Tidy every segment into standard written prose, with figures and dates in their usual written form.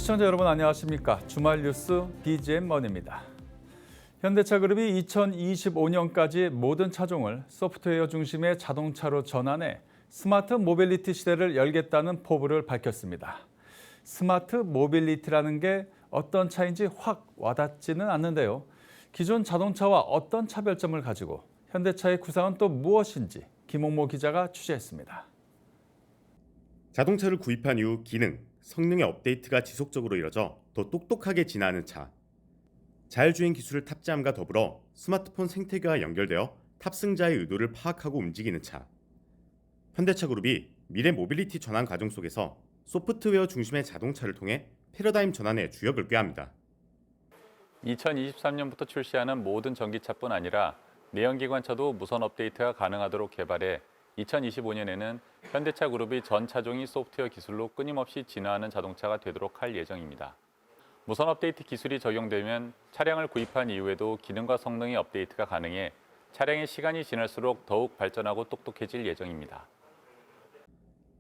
시청자 여러분 안녕하십니까? 주말 뉴스 BGM 먼입니다. 현대차그룹이 2025년까지 모든 차종을 소프트웨어 중심의 자동차로 전환해 스마트 모빌리티 시대를 열겠다는 포부를 밝혔습니다. 스마트 모빌리티라는 게 어떤 차인지 확 와닿지는 않는데요. 기존 자동차와 어떤 차별점을 가지고 현대차의 구상은 또 무엇인지 김홍모 기자가 취재했습니다. 자동차를 구입한 이후 기능, 성능의 업데이트가 지속적으로 이뤄져 더 똑똑하게 진화하는 차. 자율주행 기술을 탑재함과 더불어 스마트폰 생태계와 연결되어 탑승자의 의도를 파악하고 움직이는 차. 현대차그룹이 미래 모빌리티 전환 과정 속에서 소프트웨어 중심의 자동차를 통해 패러다임 전환에 주역을 꾀합니다. 2023년부터 출시하는 모든 전기차뿐 아니라 내연기관차도 무선 업데이트가 가능하도록 개발해 2025년에는 현대차 그룹이 전 차종이 소프트웨어 기술로 끊임없이 진화하는 자동차가 되도록 할 예정입니다. 무선 업데이트 기술이 적용되면 차량을 구입한 이후에도 기능과 성능의 업데이트가 가능해 차량의 시간이 지날수록 더욱 발전하고 똑똑해질 예정입니다.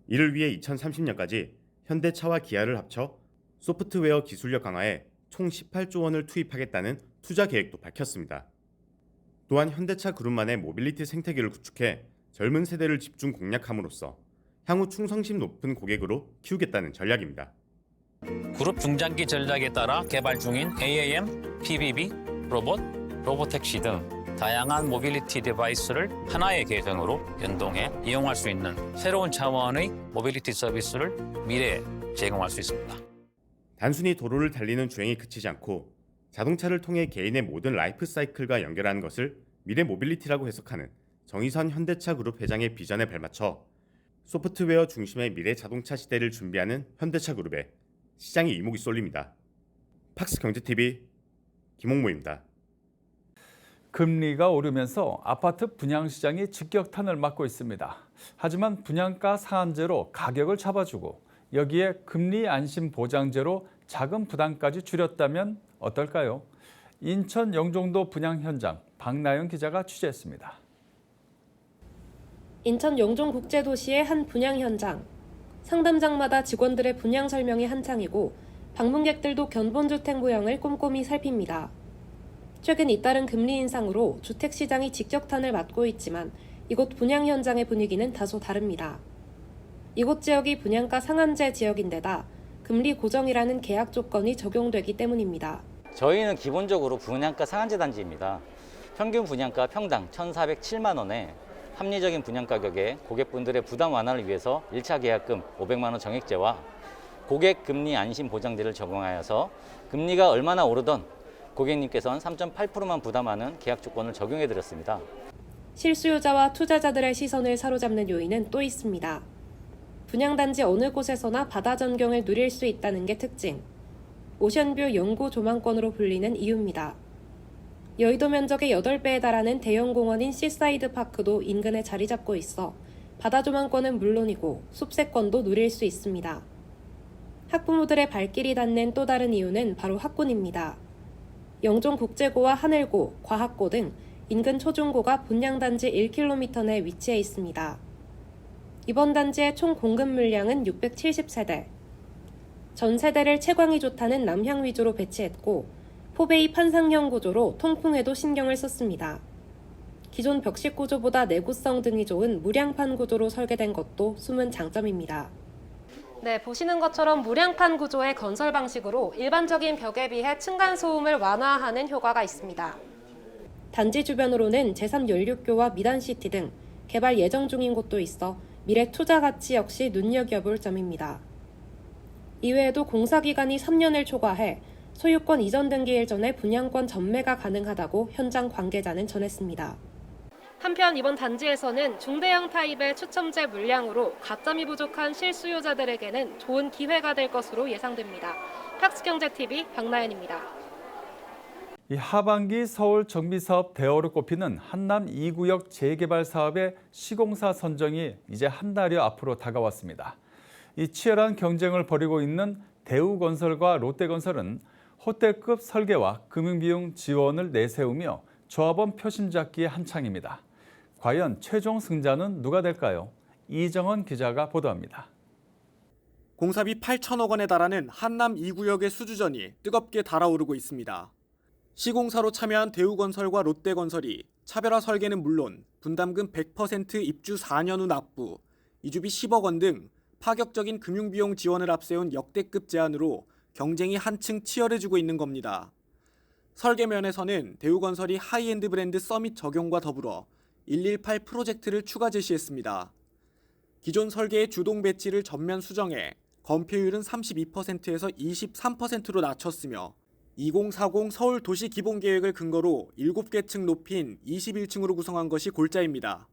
이를 위해 2030년까지 현대차와 기아를 합쳐 소프트웨어 기술력 강화에 총 18조 원을 투입하겠다는 투자 계획도 밝혔습니다. 또한 현대차 그룹만의 모빌리티 생태계를 구축해 젊은 세대를 집중 공략함으로써 향후 충성심 높은 고객으로 키우겠다는 전략입니다. 그룹 중장기 전략에 따라 개발 중인 AAM, PBB, 로봇, 로보택시 등 다양한 모빌리티 디바이스를 하나의 계정으로 연동해 이용할 수 있는 새로운 차원의 모빌리티 서비스를 미래에 제공할 수 있습니다. 단순히 도로를 달리는 주행이 그치지 않고 자동차를 통해 개인의 모든 라이프 사이클과 연결하는 것을 미래 모빌리티라고 해석하는 정의선 현대차 그룹 회장의 비전에 발맞춰 소프트웨어 중심의 미래 자동차 시대를 준비하는 현대차 그룹에 시장의 이목이 쏠립니다. 팍스경제TV 김홍모입니다. 금리가 오르면서 아파트 분양시장이 직격탄을 맞고 있습니다. 하지만 분양가 상한제로 가격을 잡아주고 여기에 금리 안심 보장제로 자금 부담까지 줄였다면 어떨까요? 인천 영종도 분양 현장 박나영 기자가 취재했습니다. 인천 영종국제도시의 한 분양 현장. 상담장마다 직원들의 분양 설명이 한창이고 방문객들도 견본주택 모형을 꼼꼼히 살핍니다. 최근 잇따른 금리 인상으로 주택시장이 직격탄을 맞고 있지만 이곳 분양 현장의 분위기는 다소 다릅니다. 이곳 지역이 분양가 상한제 지역인데다 금리 고정이라는 계약 조건이 적용되기 때문입니다. 저희는 기본적으로 분양가 상한제 단지입니다. 평균 분양가 평당 1,407만 원에 합리적인 분양가격에 고객분들의 부담 완화를 위해서 1차 계약금 500만 원 정액제와 고객 금리 안심 보장제를 적용하여서 금리가 얼마나 오르던 고객님께서는 3.8%만 부담하는 계약 조건을 적용해드렸습니다. 실수요자와 투자자들의 시선을 사로잡는 요인은 또 있습니다. 분양단지 어느 곳에서나 바다 전경을 누릴 수 있다는 게 특징. 오션뷰 영구 조망권으로 불리는 이유입니다. 여의도 면적의 8배에 달하는 대형 공원인 시사이드 파크도 인근에 자리 잡고 있어 바다 조망권은 물론이고 숲세권도 누릴 수 있습니다. 학부모들의 발길이 닿는 또 다른 이유는 바로 학군입니다. 영종국제고와 하늘고, 과학고 등 인근 초중고가 분양단지 1km 내 위치해 있습니다. 이번 단지의 총 공급 물량은 670세대. 전 세대를 채광이 좋다는 남향 위주로 배치했고 포베이 판상형 구조로 통풍에도 신경을 썼습니다. 기존 벽식 구조보다 내구성 등이 좋은 무량판 구조로 설계된 것도 숨은 장점입니다. 네, 보시는 것처럼 무량판 구조의 건설 방식으로 일반적인 벽에 비해 층간소음을 완화하는 효과가 있습니다. 단지 주변으로는 제3연륙교와 미단시티 등 개발 예정 중인 곳도 있어 미래 투자 가치 역시 눈여겨볼 점입니다. 이외에도 공사기간이 3년을 초과해 소유권 이전 등기일 전에 분양권 전매가 가능하다고 현장 관계자는 전했습니다. 한편 이번 단지에서는 중대형 타입의 추첨제 물량으로 가점이 부족한 실수요자들에게는 좋은 기회가 될 것으로 예상됩니다. 팍스경제TV 박나연입니다. 이 하반기 서울 정비사업 대어로 꼽히는 한남 2구역 재개발 사업의 시공사 선정이 이제 한 달여 앞으로 다가왔습니다. 이 치열한 경쟁을 벌이고 있는 대우건설과 롯데건설은 호텔급 설계와 금융비용 지원을 내세우며 조합원 표심 잡기에 한창입니다. 과연 최종 승자는 누가 될까요? 이정헌 기자가 보도합니다. 공사비 8천억 원에 달하는 한남 2구역의 수주전이 뜨겁게 달아오르고 있습니다. 시공사로 참여한 대우건설과 롯데건설이 차별화 설계는 물론 분담금 100% 입주 4년 후 납부, 이주비 10억 원 등 파격적인 금융비용 지원을 앞세운 역대급 제안으로 경쟁이 한층 치열해지고 있는 겁니다. 설계면에서는 대우건설이 하이엔드 브랜드 서밋 적용과 더불어 118 프로젝트를 추가 제시했습니다. 기존 설계의 주동 배치를 전면 수정해 건폐율은 32%에서 23%로 낮췄으며 2040 서울 도시 기본계획을 근거로 7개 층 높인 21층으로 구성한 것이 골자입니다.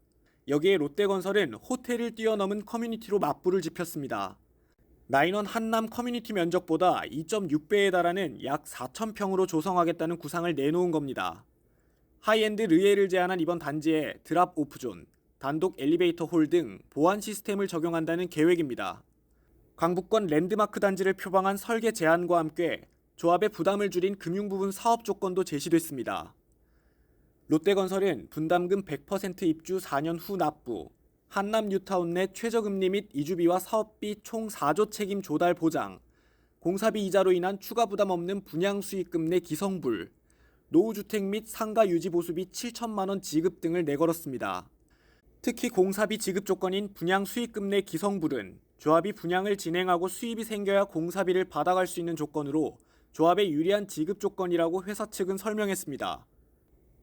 여기에 롯데건설은 호텔을 뛰어넘은 커뮤니티로 맞불을 지폈습니다. 나인원 한남 커뮤니티 면적보다 2.6배에 달하는 약 4,000평으로 조성하겠다는 구상을 내놓은 겁니다. 하이엔드 르예를 제안한 이번 단지에 드랍 오프존, 단독 엘리베이터 홀 등 보안 시스템을 적용한다는 계획입니다. 강북권 랜드마크 단지를 표방한 설계 제안과 함께 조합의 부담을 줄인 금융 부분 사업 조건도 제시됐습니다. 롯데건설은 분담금 100% 입주 4년 후 납부, 한남 뉴타운 내 최저금리 및 이주비와 사업비 총 4조 책임 조달 보장, 공사비 이자로 인한 추가 부담 없는 분양 수익금 내 기성불, 노후주택 및 상가 유지 보수비 7천만 원 지급 등을 내걸었습니다. 특히 공사비 지급 조건인 분양 수익금 내 기성불은 조합이 분양을 진행하고 수입이 생겨야 공사비를 받아갈 수 있는 조건으로 조합에 유리한 지급 조건이라고 회사 측은 설명했습니다.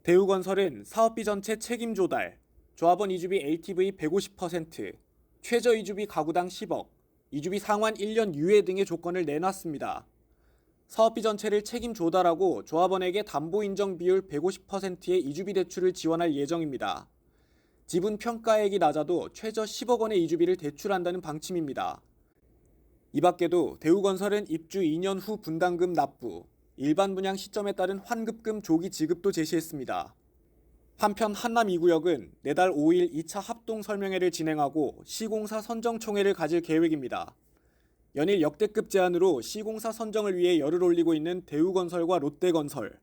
대우건설은 사업비 전체 책임 조달, 조합원 이주비 LTV 150%, 최저 이주비 가구당 10억, 이주비 상환 1년 유예 등의 조건을 내놨습니다. 사업비 전체를 책임 조달하고 조합원에게 담보 인정 비율 150%의 이주비 대출을 지원할 예정입니다. 지분 평가액이 낮아도 최저 10억 원의 이주비를 대출한다는 방침입니다. 이 밖에도 대우건설은 입주 2년 후 분담금 납부, 일반 분양 시점에 따른 환급금 조기 지급도 제시했습니다. 한편 한남 2구역은 내달 5일 2차 합동 설명회를 진행하고 시공사 선정총회를 가질 계획입니다. 연일 역대급 제안으로 시공사 선정을 위해 열을 올리고 있는 대우건설과 롯데건설,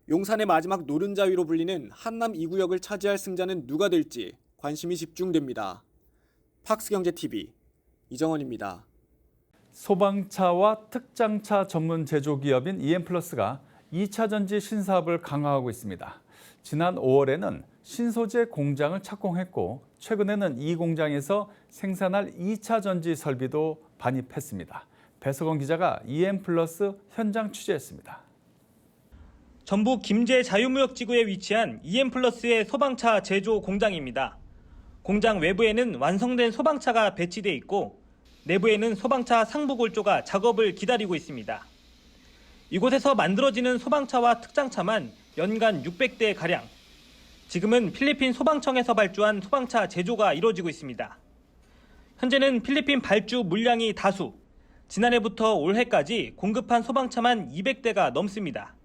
용산의 마지막 노른자위로 불리는 한남 2구역을 차지할 승자는 누가 될지 관심이 집중됩니다. 팍스경제TV 이정원입니다. 소방차와 특장차 전문 제조기업인 EM플러스가 2차 전지 신사업을 강화하고 있습니다. 지난 5월에는 신소재 공장을 착공했고 최근에는 이 공장에서 생산할 2차 전지 설비도 반입했습니다. 배석원 기자가 EM플러스 현장 취재했습니다. 전북 김제 자유무역지구에 위치한 EM플러스의 소방차 제조 공장입니다. 공장 외부에는 완성된 소방차가 배치돼 있고 내부에는 소방차 상부 골조가 작업을 기다리고 있습니다. 이곳에서 만들어지는 소방차와 특장차만 연간 600대가량. 지금은 필리핀 소방청에서 발주한 소방차 제조가 이루어지고 있습니다. 현재는 필리핀 발주 물량이 다수, 지난해부터 올해까지 공급한 소방차만 200대가 넘습니다.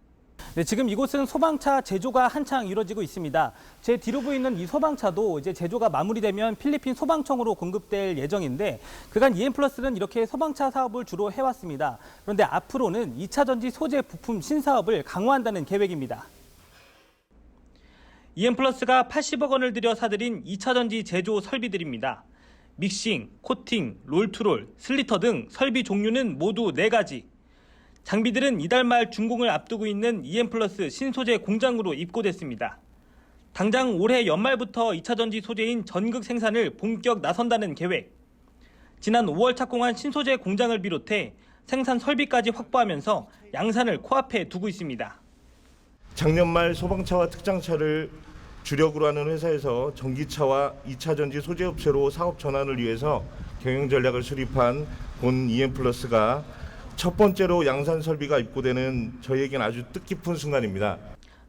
네, 지금 이곳은 소방차 제조가 한창 이루어지고 있습니다. 제 뒤로 보이는 이 소방차도 이제 제조가 마무리되면 필리핀 소방청으로 공급될 예정인데 그간 EM플러스는 이렇게 소방차 사업을 주로 해왔습니다. 그런데 앞으로는 2차 전지 소재 부품 신사업을 강화한다는 계획입니다. EM플러스가 80억 원을 들여 사들인 2차 전지 제조 설비들입니다. 믹싱, 코팅, 롤투롤, 슬리터 등 설비 종류는 모두 4가지. 장비들은 이달 말 준공을 앞두고 있는 EM플러스 신소재 공장으로 입고됐습니다. 당장 올해 연말부터 2차 전지 소재인 전극 생산을 본격 나선다는 계획. 지난 5월 착공한 신소재 공장을 비롯해 생산 설비까지 확보하면서 양산을 코앞에 두고 있습니다. 작년 말 소방차와 특장차를 주력으로 하는 회사에서 전기차와 2차 전지 소재 업체로 사업 전환을 위해서 경영 전략을 수립한 본 EM플러스가 첫 번째로 양산 설비가 입고되는 저희에겐 아주 뜻깊은 순간입니다.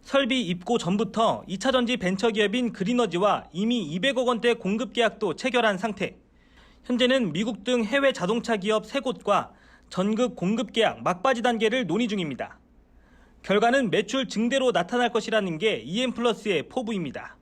설비 입고 전부터 2차 전지 벤처기업인 그리너지와 이미 200억 원대 공급 계약도 체결한 상태. 현재는 미국 등 해외 자동차 기업 3곳과 전극 공급 계약 막바지 단계를 논의 중입니다. 결과는 매출 증대로 나타날 것이라는 게 EM플러스의 포부입니다.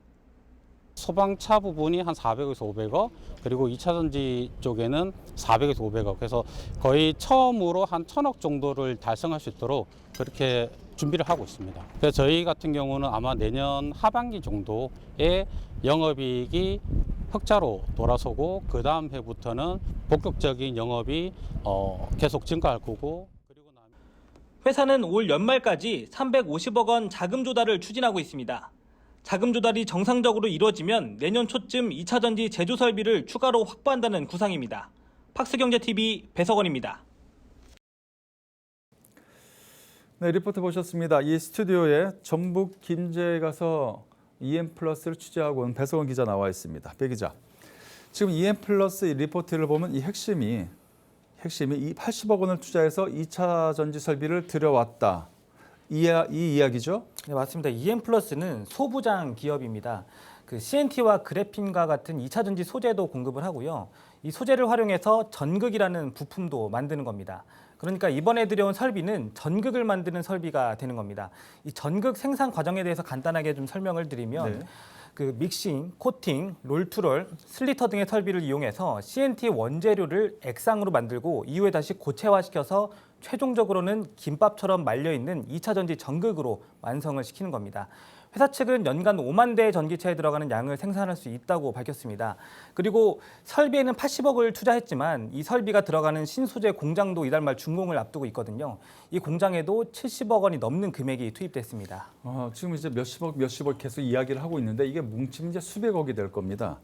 소방차 부분이 한 400에서 500억, 그리고 2차 전지 쪽에는 400에서 500억. 그래서 거의 처음으로 한 1000억 정도를 달성할 수 있도록 그렇게 준비를 하고 있습니다. 그래서 저희 같은 경우는 아마 내년 하반기 정도에 영업이익이 흑자로 돌아서고 그 다음 해부터는 본격적인 영업이 계속 증가할 거고. 회사는 올 연말까지 350억 원 자금 조달을 추진하고 있습니다. 자금 조달이 정상적으로 이루어지면 내년 초쯤 2차 전지 제조 설비를 추가로 확보한다는 구상입니다. 팍스경제TV 배석원입니다. 네, 리포트 보셨습니다. 이 스튜디오에 전북 김제에 가서 EM플러스를 취재하고 온 배석원 기자 나와 있습니다. 배 기자, 지금 EM플러스 리포트를 보면 이 핵심이 이 80억 원을 투자해서 2차 전지 설비를 들여왔다. 이 이야기죠? 네, 맞습니다. EM플러스는 소부장 기업입니다. CNT와 그래핀과 같은 2차 전지 소재도 공급을 하고요. 이 소재를 활용해서 전극이라는 부품도 만드는 겁니다. 그러니까 이번에 들여온 설비는 전극을 만드는 설비가 되는 겁니다. 이 전극 생산 과정에 대해서 간단하게 좀 설명을 드리면 믹싱, 코팅, 롤투롤, 슬리터 등의 설비를 이용해서 CNT 원재료를 액상으로 만들고 이후에 다시 고체화시켜서 최종적으로는 김밥처럼 말려있는 2차 전지 전극으로 완성을 시키는 겁니다. 회사 측은 연간 5만 대의 전기차에 들어가는 양을 생산할 수 있다고 밝혔습니다. 그리고 설비에는 80억을 투자했지만 이 설비가 들어가는 신소재 공장도 이달 말 준공을 앞두고 있거든요. 이 공장에도 70억 원이 넘는 금액이 투입됐습니다. 지금 이제 몇십억 계속 이야기를 하고 있는데 이게 뭉치면 이제 수백억이 될 겁니다.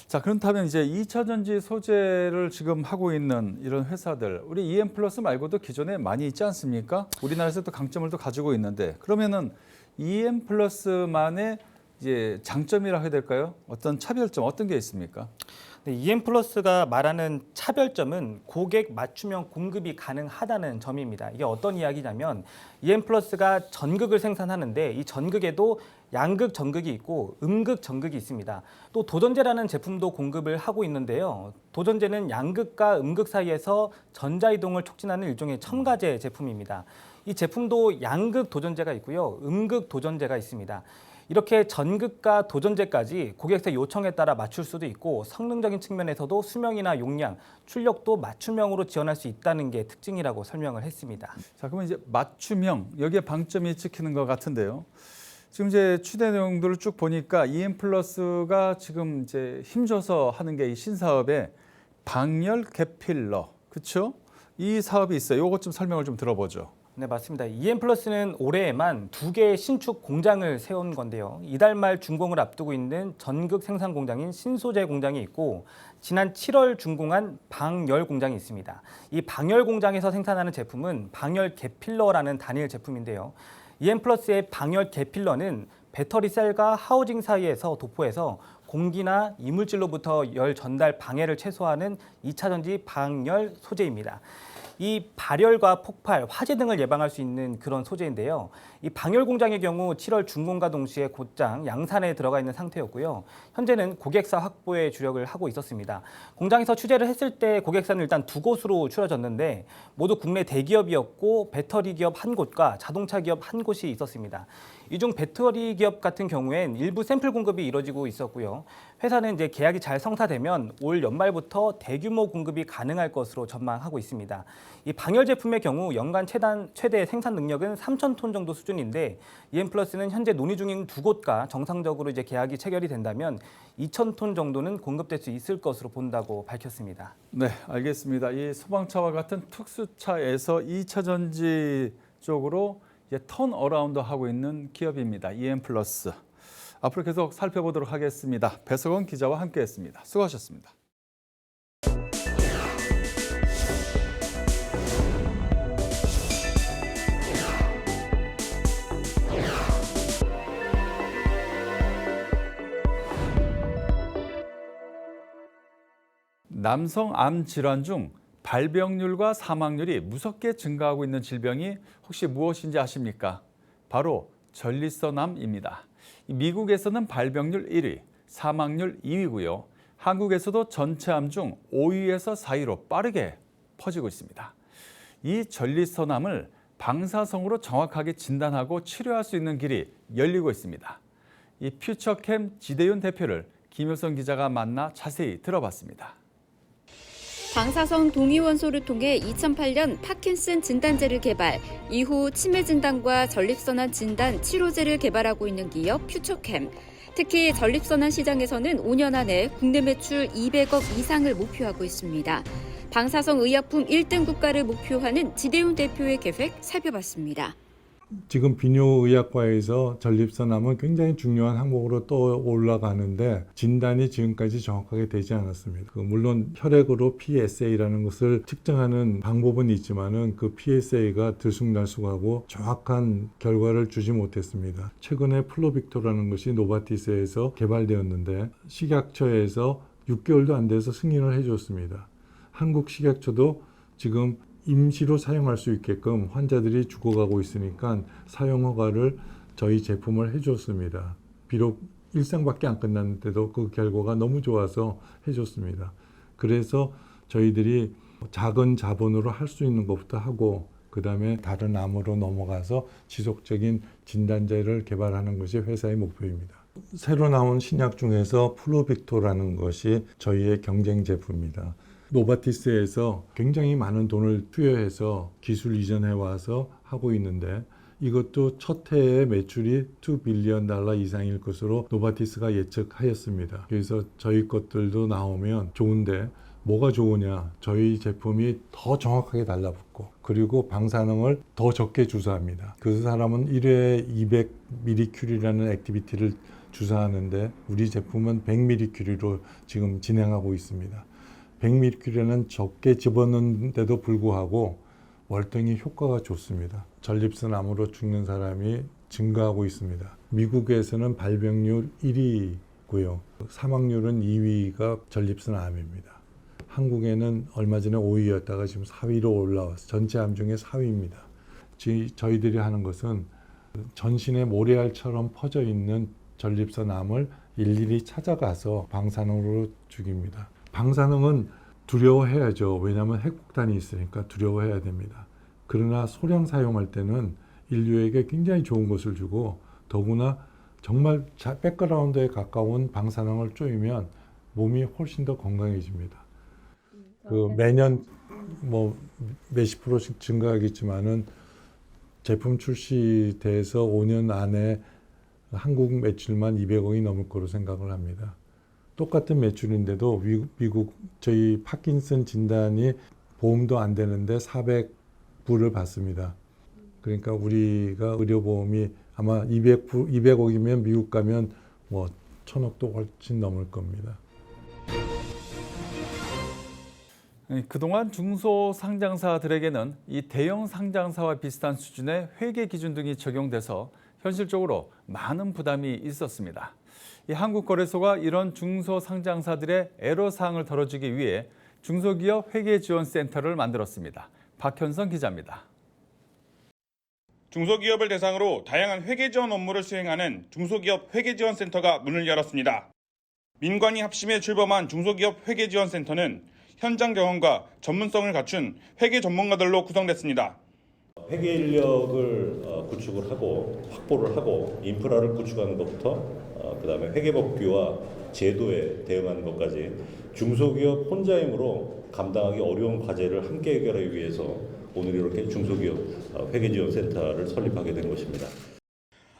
자, 그렇다면 이제 2차 전지 소재를 지금 하고 있는 이런 회사들, 우리 EM플러스 말고도 기존에 많이 있지 않습니까? 우리나라에서 또 강점을 또 가지고 있는데, 그러면은 EM플러스만의 이제 장점이라 해야 될까요? 어떤 차별점, 어떤 게 있습니까? 네, EM플러스가 말하는 차별점은 고객 맞춤형 공급이 가능하다는 점입니다. 이게 어떤 이야기냐면 EM플러스가 전극을 생산하는데 이 전극에도 양극 전극이 있고 음극 전극이 있습니다. 또 도전제라는 제품도 공급을 하고 있는데요. 도전제는 양극과 음극 사이에서 전자이동을 촉진하는 일종의 첨가제 제품입니다. 이 제품도 양극 도전제가 있고요. 음극 도전제가 있습니다. 이렇게 전극과 도전제까지 고객의 요청에 따라 맞출 수도 있고 성능적인 측면에서도 수명이나 용량, 출력도 맞춤형으로 지원할 수 있다는 게 특징이라고 설명을 했습니다. 자, 그러면 이제 맞춤형, 여기에 방점이 찍히는 것 같은데요. 지금 이제 취재 내용들을 쭉 보니까 EM플러스가 지금 이제 힘줘서 하는 게 이 신사업에 방열 개필러, 그렇죠? 이 사업이 있어요. 이것 좀 설명을 좀 들어보죠. 네, 맞습니다. EM플러스는 올해에만 2개의 신축 공장을 세운 건데요. 이달 말 준공을 앞두고 있는 전극 생산 공장인 신소재 공장이 있고 지난 7월 준공한 방열 공장이 있습니다. 이 방열 공장에서 생산하는 제품은 방열 개필러라는 단일 제품인데요. EM플러스의 방열 개필러는 배터리 셀과 하우징 사이에서 도포해서 공기나 이물질로부터 열 전달 방해를 최소화하는 2차 전지 방열 소재입니다. 이 발열과 폭발, 화재 등을 예방할 수 있는 그런 소재인데요. 이 방열 공장의 경우 7월 준공과 동시에 곧장 양산에 들어가 있는 상태였고요. 현재는 고객사 확보에 주력을 하고 있었습니다. 공장에서 취재를 했을 때 고객사는 일단 2곳으로 추려졌는데 모두 국내 대기업이었고 배터리 기업 1곳과 자동차 기업 1곳이 있었습니다. 이 중 배터리 기업 같은 경우엔 일부 샘플 공급이 이뤄지고 있었고요. 회사는 이제 계약이 잘 성사되면 올 연말부터 대규모 공급이 가능할 것으로 전망하고 있습니다. 이 방열 제품의 경우 연간 최대 생산 능력은 3,000톤 정도 수준인데 EM플러스는 현재 논의 중인 2곳과 정상적으로 이제 계약이 체결이 된다면 2,000톤 정도는 공급될 수 있을 것으로 본다고 밝혔습니다. 네, 알겠습니다. 이 소방차와 같은 특수차에서 2차 전지 쪽으로 이제 턴어라운드 하고 있는 기업입니다. EM플러스. 앞으로 계속 살펴보도록 하겠습니다. 배석원 기자와 함께했습니다. 수고하셨습니다. 남성 암 질환 중 발병률과 사망률이 무섭게 증가하고 있는 질병이 혹시 무엇인지 아십니까? 바로 전립선암입니다. 미국에서는 발병률 1위, 사망률 2위고요. 한국에서도 전체 암 중 5위에서 4위로 빠르게 퍼지고 있습니다. 이 전립선암을 방사성으로 정확하게 진단하고 치료할 수 있는 길이 열리고 있습니다. 이 퓨처캠 지대윤 대표를 김효선 기자가 만나 자세히 들어봤습니다. 방사성 동위원소를 통해 2008년 파킨슨 진단제를 개발, 이후 치매 진단과 전립선암 진단 치료제를 개발하고 있는 기업 퓨처캠. 특히 전립선암 시장에서는 5년 안에 국내 매출 200억 이상을 목표하고 있습니다. 방사성 의약품 1등 국가를 목표하는 지대훈 대표의 계획 살펴봤습니다. 지금 비뇨의학과에서 전립선암은 굉장히 중요한 항목으로 또 올라가는데 진단이 지금까지 정확하게 되지 않았습니다. 물론 혈액으로 PSA라는 것을 측정하는 방법은 있지만은 그 PSA가 들쑥날쑥하고 정확한 결과를 주지 못했습니다. 최근에 플로빅토라는 것이 노바티스에서 개발되었는데 식약처에서 6개월도 안 돼서 승인을 해줬습니다. 한국 식약처도 지금 임시로 사용할 수 있게끔 환자들이 죽어가고 있으니까 사용 허가를 저희 제품을 해줬습니다. 비록 일상밖에 안 끝났는데도 그 결과가 너무 좋아서 해줬습니다. 그래서 저희들이 작은 자본으로 할 수 있는 것부터 하고 그 다음에 다른 암으로 넘어가서 지속적인 진단제를 개발하는 것이 회사의 목표입니다. 새로 나온 신약 중에서 플로빅토라는 것이 저희의 경쟁 제품입니다. 노바티스에서 굉장히 많은 돈을 투여해서 기술 이전해 와서 하고 있는데 이것도 첫 해에 매출이 $2 빌리언 이상일 것으로 노바티스가 예측하였습니다. 그래서 저희 것들도 나오면 좋은데 뭐가 좋으냐? 저희 제품이 더 정확하게 달라붙고 그리고 방사능을 더 적게 주사합니다. 그 사람은 1회에 200mC라는 액티비티를 주사하는데 우리 제품은 100mC로 지금 진행하고 있습니다. 100mC는 적게 집어넣는데도 불구하고 월등히 효과가 좋습니다. 전립선암으로 죽는 사람이 증가하고 있습니다. 미국에서는 발병률 1위고요. 사망률은 2위가 전립선암입니다. 한국에는 얼마 전에 5위였다가 지금 4위로 올라와서 전체 암 중에 4위입니다. 저희들이 하는 것은 전신에 모래알처럼 퍼져 있는 전립선암을 일일이 찾아가서 방사능으로 죽입니다. 방사능은 두려워해야죠. 왜냐하면 핵폭탄이 있으니까 두려워해야 됩니다. 그러나 소량 사용할 때는 인류에게 굉장히 좋은 것을 주고 더구나 정말 백그라운드에 가까운 방사능을 쪼이면 몸이 훨씬 더 건강해집니다. 매년 몇십 %씩 증가하겠지만은 제품 출시돼서 5년 안에 한국 매출만 200억이 넘을 거로 생각을 합니다. 똑같은 매출인데도 미국 저희 파킨슨 진단이 보험도 안 되는데 400불을 받습니다. 그러니까 우리가 의료보험이 아마 200억이면 미국 가면 1000억도 훨씬 넘을 겁니다. 그동안 중소상장사들에게는 이 대형 상장사와 비슷한 수준의 회계 기준 등이 적용돼서 현실적으로 많은 부담이 있었습니다. 이 한국거래소가 이런 중소상장사들의 애로사항을 덜어주기 위해 중소기업 회계지원센터를 만들었습니다. 박현성 기자입니다. 중소기업을 대상으로 다양한 회계지원 업무를 수행하는 중소기업 회계지원센터가 문을 열었습니다. 민관이 합심해 출범한 중소기업 회계지원센터는 현장 경험과 전문성을 갖춘 회계 전문가들로 구성됐습니다. 회계 인력을 구축을 하고 확보를 하고 인프라를 구축하는 것부터 그다음에 회계법규와 제도에 대응하는 것까지 중소기업 혼자임으로 감당하기 어려운 과제를 함께 해결하기 위해서 오늘 이렇게 중소기업 회계지원센터를 설립하게 된 것입니다.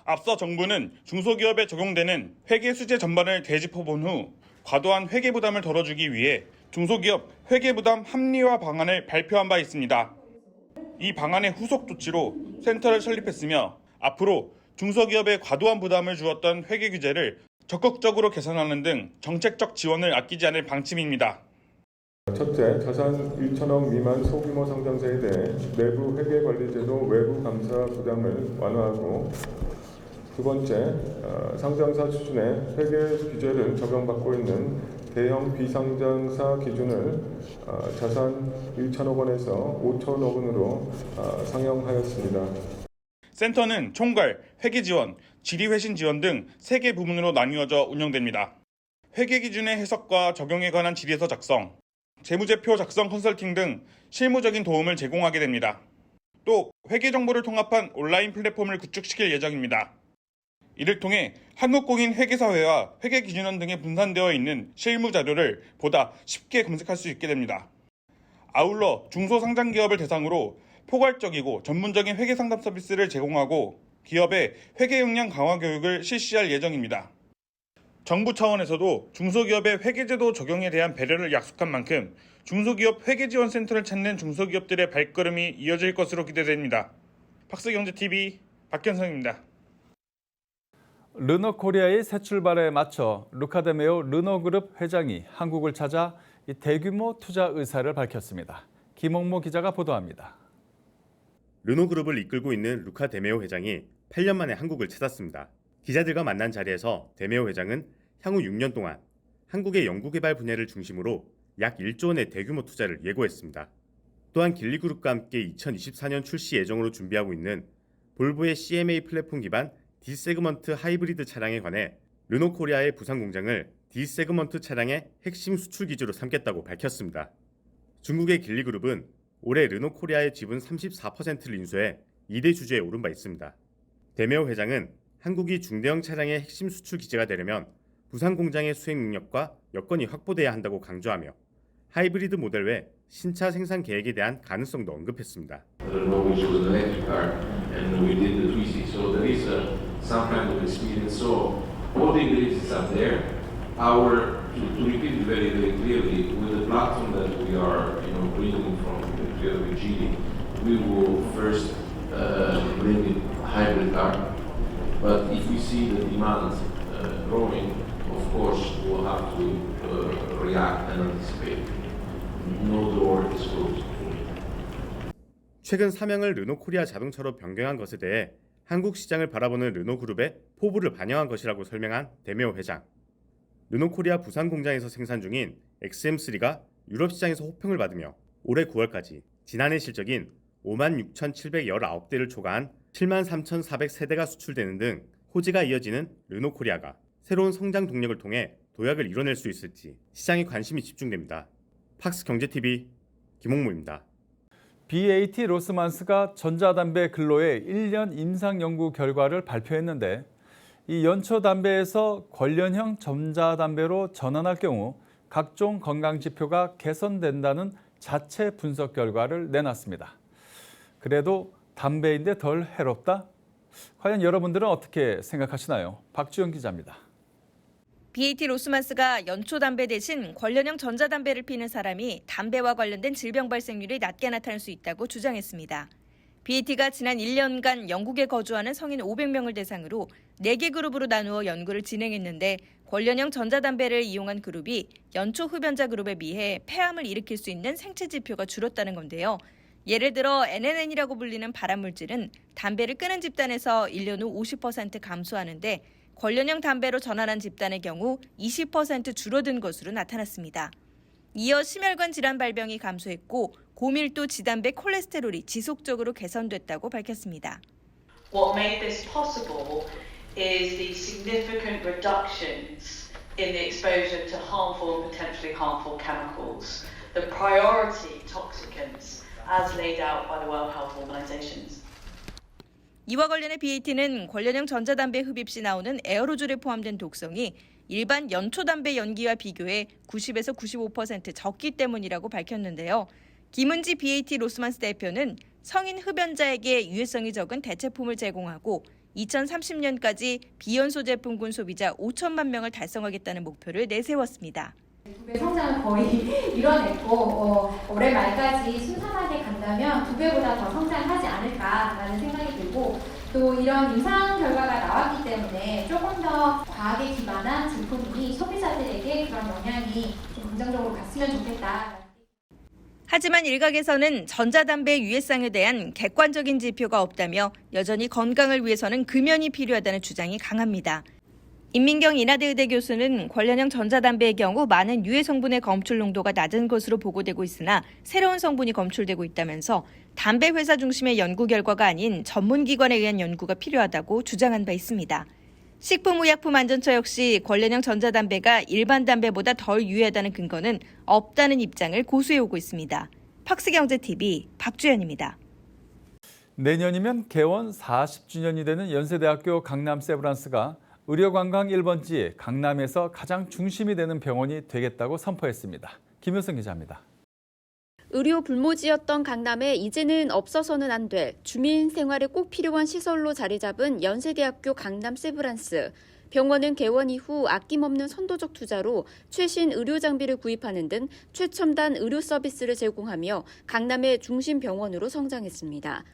앞서 정부는 중소기업에 적용되는 회계 수재 전반을 되짚어본 후 과도한 회계 부담을 덜어주기 위해 중소기업 회계 부담 합리화 방안을 발표한 바 있습니다. 이 방안의 후속 조치로 센터를 설립했으며 앞으로 중소기업에 과도한 부담을 주었던 회계 규제를 적극적으로 개선하는 등 정책적 지원을 아끼지 않을 방침입니다. 첫째, 자산 1천억 미만 소규모 상장사에 대해 내부 회계관리제도 외부 감사 부담을 완화하고 두 번째, 상장사 수준의 회계 규제를 적용받고 있는 대형 비상장사 기준을 자산 1천억 원에서 5천억 원으로 상향하였습니다. 센터는 총괄, 회계지원, 지리회신 지원 등 3개 부문으로 나뉘어져 운영됩니다. 회계 기준의 해석과 적용에 관한 지리서 작성, 재무제표 작성 컨설팅 등 실무적인 도움을 제공하게 됩니다. 또 회계 정보를 통합한 온라인 플랫폼을 구축시킬 예정입니다. 이를 통해 한국공인 회계사회와 회계기준원 등에 분산되어 있는 실무 자료를 보다 쉽게 검색할 수 있게 됩니다. 아울러 중소상장기업을 대상으로 포괄적이고 전문적인 회계상담 서비스를 제공하고 기업의 회계 역량 강화 교육을 실시할 예정입니다. 정부 차원에서도 중소기업의 회계제도 적용에 대한 배려를 약속한 만큼 중소기업 회계지원센터를 찾는 중소기업들의 발걸음이 이어질 것으로 기대됩니다. 박스경제TV 박현성입니다. 르노코리아의 새 출발에 맞춰 루카데메오 르노그룹 회장이 한국을 찾아 대규모 투자 의사를 밝혔습니다. 김홍모 기자가 보도합니다. 르노그룹을 이끌고 있는 루카 데메오 회장이 8년 만에 한국을 찾았습니다. 기자들과 만난 자리에서 데메오 회장은 향후 6년 동안 한국의 연구개발 분야를 중심으로 약 1조 원의 대규모 투자를 예고했습니다. 또한 길리그룹과 함께 2024년 출시 예정으로 준비하고 있는 볼보의 CMA 플랫폼 기반 D 세그먼트 하이브리드 차량에 관해 르노코리아의 부산 공장을 D 세그먼트 차량의 핵심 수출 기지로 삼겠다고 밝혔습니다. 중국의 길리그룹은 올해 르노코리아의 지분 34%를 인수해 2대 주주에 오른 바 있습니다. 데메오 회장은 한국이 중대형 차량의 핵심 수출 기지가 되려면 부산 공장의 수행 능력과 여건이 확보돼야 한다고 강조하며 하이브리드 모델 외 신차 생산 계획에 대한 가능성도 언급했습니다. But if we see the demand growing, of course, we'll have to react and anticipate. No door is closed. 최근 사명을 르노코리아 자동차로 변경한 것에 대해 한국 시장을 바라보는 르노그룹의 포부를 반영한 것이라고 설명한 데메오 회장. 르노코리아 부산 공장에서 생산 중인 XM3가 유럽 시장에서 호평을 받으며 올해 9월까지 지난해 실적인 56,719대를 초과한 73,400세대가 수출되는 등 호재가 이어지는 르노코리아가 새로운 성장 동력을 통해 도약을 이뤄낼 수 있을지 시장에 관심이 집중됩니다. 팍스경제TV 김홍무입니다. BAT 로스만스가 전자담배 근로의 1년 임상 연구 결과를 발표했는데 이 연초 담배에서 관련형 전자담배로 전환할 경우 각종 건강 지표가 개선된다는 자체 분석 결과를 내놨습니다. 그래도 담배인데 덜 해롭다? 과연 여러분들은 어떻게 생각하시나요? 박주영 기자입니다. BAT 로스만스가 연초 담배 대신 관련형 전자담배를 피는 사람이 담배와 관련된 질병 발생률이 낮게 나타날 수 있다고 주장했습니다. BAT가 지난 1년간 영국에 거주하는 성인 500명을 대상으로 4개 그룹으로 나누어 연구를 진행했는데 관련형 전자담배를 이용한 그룹이 연초 흡연자 그룹에 비해 폐암을 일으킬 수 있는 생체 지표가 줄었다는 건데요. 예를 들어 NNN이라고 불리는 발암물질은 담배를 끊은 집단에서 1년 후 50% 감소하는데 관련형 담배로 전환한 집단의 경우 20% 줄어든 것으로 나타났습니다. 이어 심혈관 질환 발병이 감소했고 고밀도 지담배 콜레스테롤이 지속적으로 개선됐다고 밝혔습니다. What made this possible is the significant reductions in the exposure to harmful and potentially harmful chemicals, the priority toxicants as laid out by the World Health Organization. 이와 관련해 BAT는 관련형 전자담배 흡입 시 나오는 에어로졸에 포함된 독성이 일반 연초담배 연기와 비교해 90에서 95% 적기 때문이라고 밝혔는데요. 김은지 BAT 로스만스 대표는 성인 흡연자에게 유해성이 적은 대체품을 제공하고 2030년까지 비연소 제품군 소비자 5천만 명을 달성하겠다는 목표를 내세웠습니다. 2배 성장을 거의 이뤄냈고 올해 말까지 순탄하게 간다면 2배보다 더 성장하지 않을까라는 생각이 들고 또 이런 임상 결과가 나왔기 때문에 조금 더 과학에 기반한 제품이 소비자들에게 그런 영향이 좀 긍정적으로 갔으면 좋겠다. 하지만 일각에서는 전자담배의 유해성에 대한 객관적인 지표가 없다며 여전히 건강을 위해서는 금연이 필요하다는 주장이 강합니다. 임민경 인하대의대 교수는 관련형 전자담배의 경우 많은 유해 성분의 검출 농도가 낮은 것으로 보고되고 있으나 새로운 성분이 검출되고 있다면서 담배 회사 중심의 연구 결과가 아닌 전문기관에 의한 연구가 필요하다고 주장한 바 있습니다. 식품의약품안전처 역시 관련형 전자담배가 일반 담배보다 덜 유해하다는 근거는 없다는 입장을 고수해오고 있습니다. 팍스경제TV 박주연입니다. 내년이면 개원 40주년이 되는 연세대학교 강남 세브란스가 의료관광 1번지 강남에서 가장 중심이 되는 병원이 되겠다고 선포했습니다. 김효성 기자입니다. 의료 불모지였던 강남에 이제는 없어서는 안 될 주민 생활에 꼭 필요한 시설로 자리 잡은 연세대학교 강남 세브란스. 병원은 개원 이후 아낌없는 선도적 투자로 최신 의료 장비를 구입하는 등 최첨단 의료 서비스를 제공하며 강남의 중심 병원으로 성장했습니다.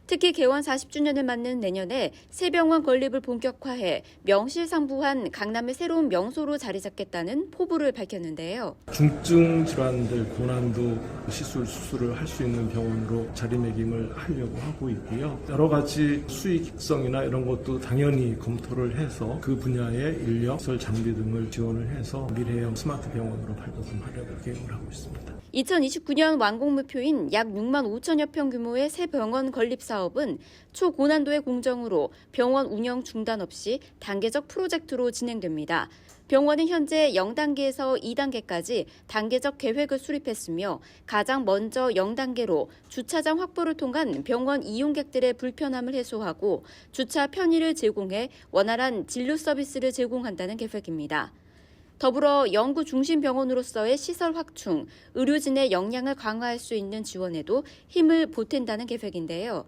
특히 개원 40주년을 맞는 내년에 새 병원 건립을 본격화해 명실상부한 강남의 새로운 명소로 자리 잡겠다는 포부를 밝혔는데요. 중증 질환들 고난도 수술을 할 수 있는 병원으로 자리매김을 하려고 하고 있고요. 여러 가지 수익성이나 이런 것도 당연히 검토를 해서 그 분야의 인력, 시설, 장비 등을 지원을 해서 미래형 스마트 병원으로 발돋움하려고 계획을 하고 있습니다. 2029년 완공 목표인 약 6만 5천여 평 규모의 새 병원 건립 사업은 초고난도의 공정으로 병원 운영 중단 없이 단계적 프로젝트로 진행됩니다. 병원은 현재 0단계에서 2단계까지 단계적 계획을 수립했으며 가장 먼저 0단계로 주차장 확보를 통한 병원 이용객들의 불편함을 해소하고 주차 편의를 제공해 원활한 진료 서비스를 제공한다는 계획입니다. 더불어 연구 중심 병원으로서의 시설 확충, 의료진의 역량을 강화할 수 있는 지원에도 힘을 보탠다는 계획인데요.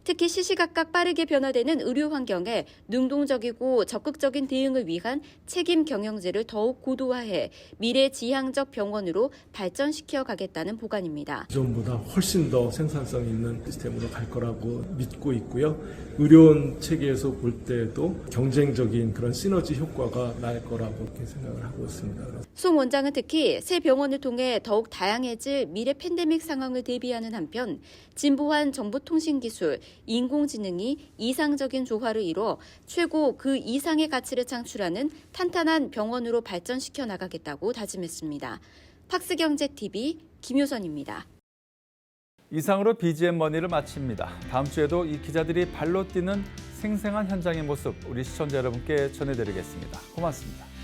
특히 시시각각 빠르게 변화되는 의료 환경에 능동적이고 적극적인 대응을 위한 책임 경영제를 더욱 고도화해 미래지향적 병원으로 발전시켜 가겠다는 보관입니다. 기존보다 훨씬 더 생산성 있는 시스템으로 갈 거라고 믿고 있고요. 의료원 체계에서 볼 때도 경쟁적인 그런 시너지 효과가 날 거라고 이렇게 생각을 하고 있습니다. 송 원장은 특히 새 병원을 통해 더욱 다양해질 미래 팬데믹 상황을 대비하는 한편 진보한 정보통신기술, 인공지능이 이상적인 조화를 이뤄 최고 그 이상의 가치를 창출하는 탄탄한 병원으로 발전시켜 나가겠다고 다짐했습니다. 팍스경제TV 김효선입니다. 이상으로 BGM 머니를 마칩니다. 다음 주에도 이 기자들이 발로 뛰는 생생한 현장의 모습 우리 시청자 여러분께 전해드리겠습니다. 고맙습니다.